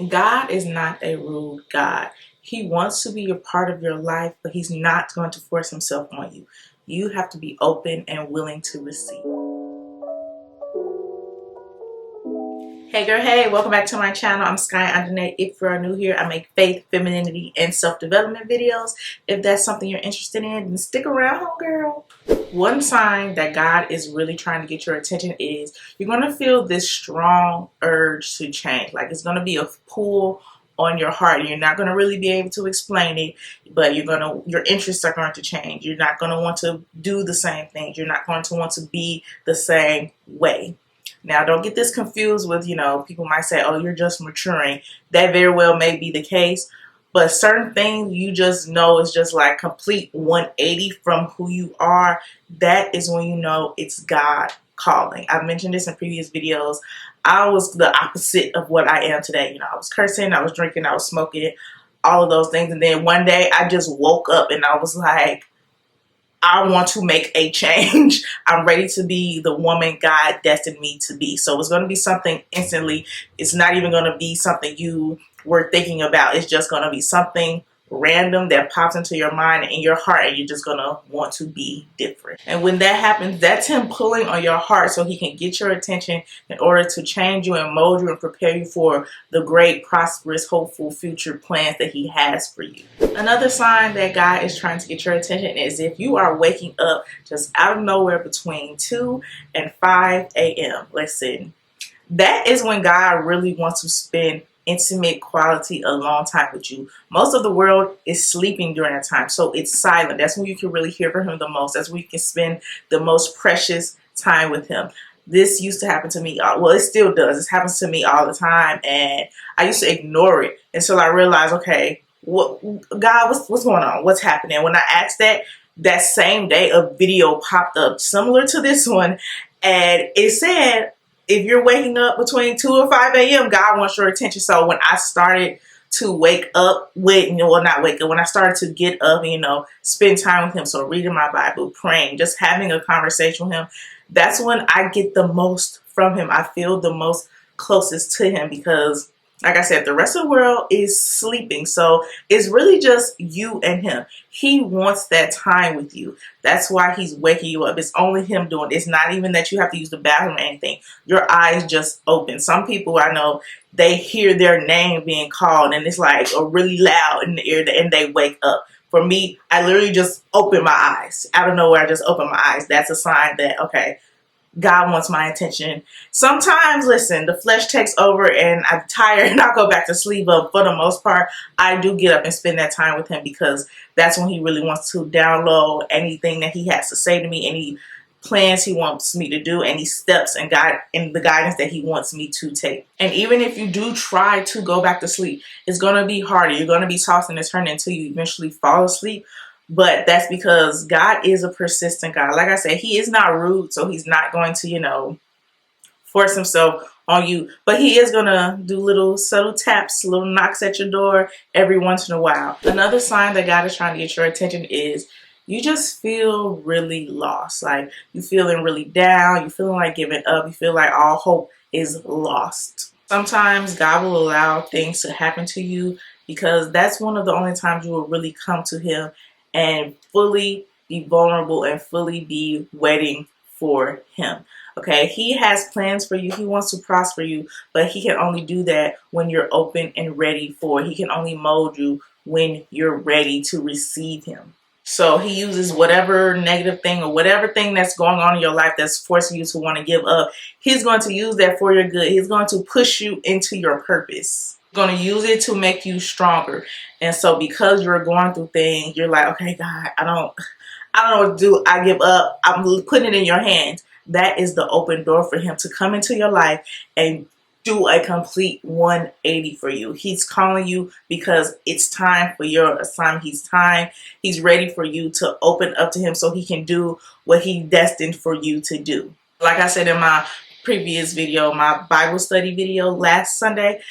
God is not a rude God. He wants to be a part of your life, but he's not going to force himself on you. You have to be open and willing to receive. Hey girl, hey, welcome back to my channel. I'm Sky.Onjahnae. If you're new here, I make faith, femininity, and self-development videos. If that's something you're interested in, then stick around, girl. One sign that God is really trying to get your attention is you're going to feel this strong urge to change. Like it's going to be a pull on your heart. You're not going to really be able to explain it, but your interests are going to change. You're not going to want to do the same things. You're not going to want to be the same way. Now, don't get this confused with, people might say, oh, you're just maturing. That very well may be the case. But certain things you just know is just like complete 180 from who you are. That is when you know it's God calling. I've mentioned this in previous videos. I was the opposite of what I am today. I was cursing, I was drinking, I was smoking, all of those things. And then one day I just woke up and I was like, I want to make a change. I'm ready to be the woman God destined me to be. So it's going to be something instantly. It's not even going to be something you were thinking about. It's just going to be something random that pops into your mind and in your heart, and you're just going to want to be different. And when that happens, that's him pulling on your heart so he can get your attention in order to change you and mold you and prepare you for the great, prosperous, hopeful future plans that he has for you. Another sign that God is trying to get your attention is if you are waking up just out of nowhere between 2 and 5 a.m. Listen, that is when God really wants to spend intimate quality alone time with you. Most of the world is sleeping during that time, so it's silent. That's when you can really hear from him the most. That's when you can spend the most precious time with him. This used to happen to me. Well, it still does. It happens to me all the time, and I used to ignore it until I realized, okay, God, what's going on? What's happening? When I asked that same day, a video popped up similar to this one, and it said, if you're waking up between 2 and 5 a.m., God wants your attention. So when I started to wake up with, not wake up, when I started to get up and, spend time with him, so reading my Bible, praying, just having a conversation with him, that's when I get the most from him. I feel the most closest to him because, like I said, the rest of the world is sleeping. So it's really just you and him. He wants that time with you. That's why he's waking you up. It's only him doing it. It's not even that you have to use the bathroom or anything. Your eyes just open. Some people I know, they hear their name being called and it's like a really loud in the ear and they wake up. For me, I literally just open my eyes. Out of nowhere, I just open my eyes. That's a sign that, okay, God wants my attention. Sometimes, listen, the flesh takes over and I'm tired and I'll go back to sleep. But for the most part, I do get up and spend that time with him because that's when he really wants to download anything that he has to say to me, any plans he wants me to do, any steps and the guidance that he wants me to take. And even if you do try to go back to sleep, it's going to be harder. You're going to be tossing and turning until you eventually fall asleep. But that's because God is a persistent God. Like I said, he is not rude, so he's not going to, force himself on you. But he is going to do little subtle taps, little knocks at your door every once in a while. Another sign that God is trying to get your attention is you just feel really lost. Like you're feeling really down. You're feeling like giving up. You feel like all hope is lost. Sometimes God will allow things to happen to you because that's one of the only times you will really come to him and fully be vulnerable and fully be waiting for him. Okay, he has plans for you. He wants to prosper you, but he can only do that when you're open and ready for it. He can only mold you when you're ready to receive him. So he uses whatever negative thing or whatever thing that's going on in your life that's forcing you to want to give up. He's going to use that for your good. He's going to push you into your purpose. Going to use it to make you stronger. And so because you're going through things, you're like, okay, God, I don't know what to do. I give up. I'm putting it in your hands. That is the open door for him to come into your life and do a complete 180 for you. He's calling you because it's time for your assignment. He's ready for you to open up to him so he can do what he destined for you to do. Like I said in my previous video, my Bible study video last Sunday,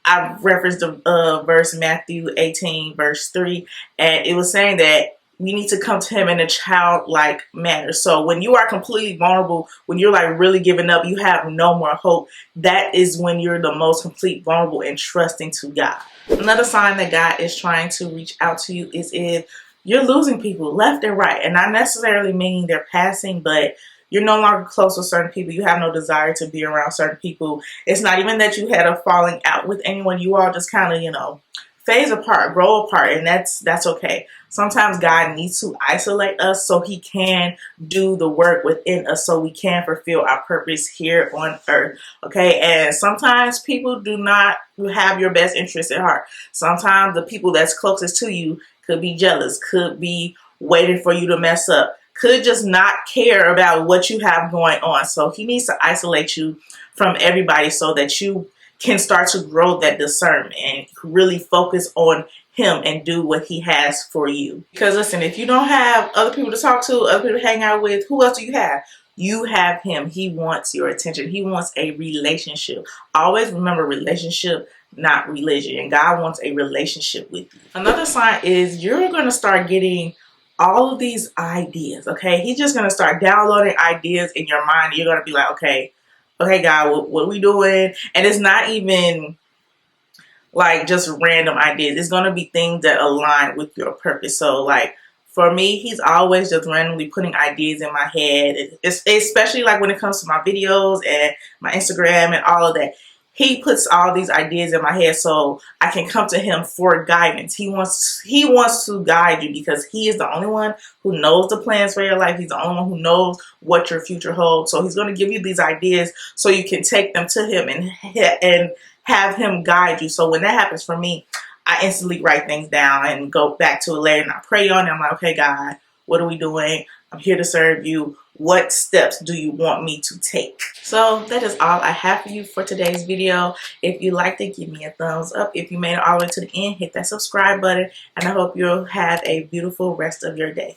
I referenced the verse Matthew 18 verse 3, and it was saying that we need to come to him in a childlike manner. So when you are completely vulnerable, when you're like really giving up, you have no more hope, that is when you're the most complete vulnerable and trusting to God. Another sign that God is trying to reach out to you is if you're losing people left and right. And not necessarily meaning they're passing, but you're no longer close with certain people. You have no desire to be around certain people. It's not even that you had a falling out with anyone. You all just kind of, you know, phase apart, grow apart, and that's okay. Sometimes God needs to isolate us so he can do the work within us so we can fulfill our purpose here on earth. Okay, and sometimes people do not have your best interest at heart. Sometimes the people that's closest to you could be jealous, could be waiting for you to mess up, could just not care about what you have going on. So he needs to isolate you from everybody so that you can start to grow that discernment and really focus on him and do what he has for you. Because listen, if you don't have other people to talk to, other people to hang out with, who else do you have? You have him. He wants your attention. He wants a relationship. Always remember, relationship, not religion. And God wants a relationship with you. Another sign is you're going to start getting all of these ideas, okay? He's just going to start downloading ideas in your mind. You're going to be like, okay, God, what are we doing? And it's not even like just random ideas. It's going to be things that align with your purpose. So like for me, he's always just randomly putting ideas in my head. It's especially like when it comes to my videos and my Instagram and all of that. He puts all these ideas in my head so I can come to him for guidance. He wants to guide you because he is the only one who knows the plans for your life. He's the only one who knows what your future holds. So he's going to give you these ideas so you can take them to him and have him guide you. So when that happens for me, I instantly write things down and go back to it later and I pray on it. I'm like, okay, God, what are we doing? I'm here to serve you. What steps do you want me to take? So that is all I have for you for today's video. If you liked it, give me a thumbs up. If you made it all the way to the end, hit that subscribe button. And I hope you'll have a beautiful rest of your day.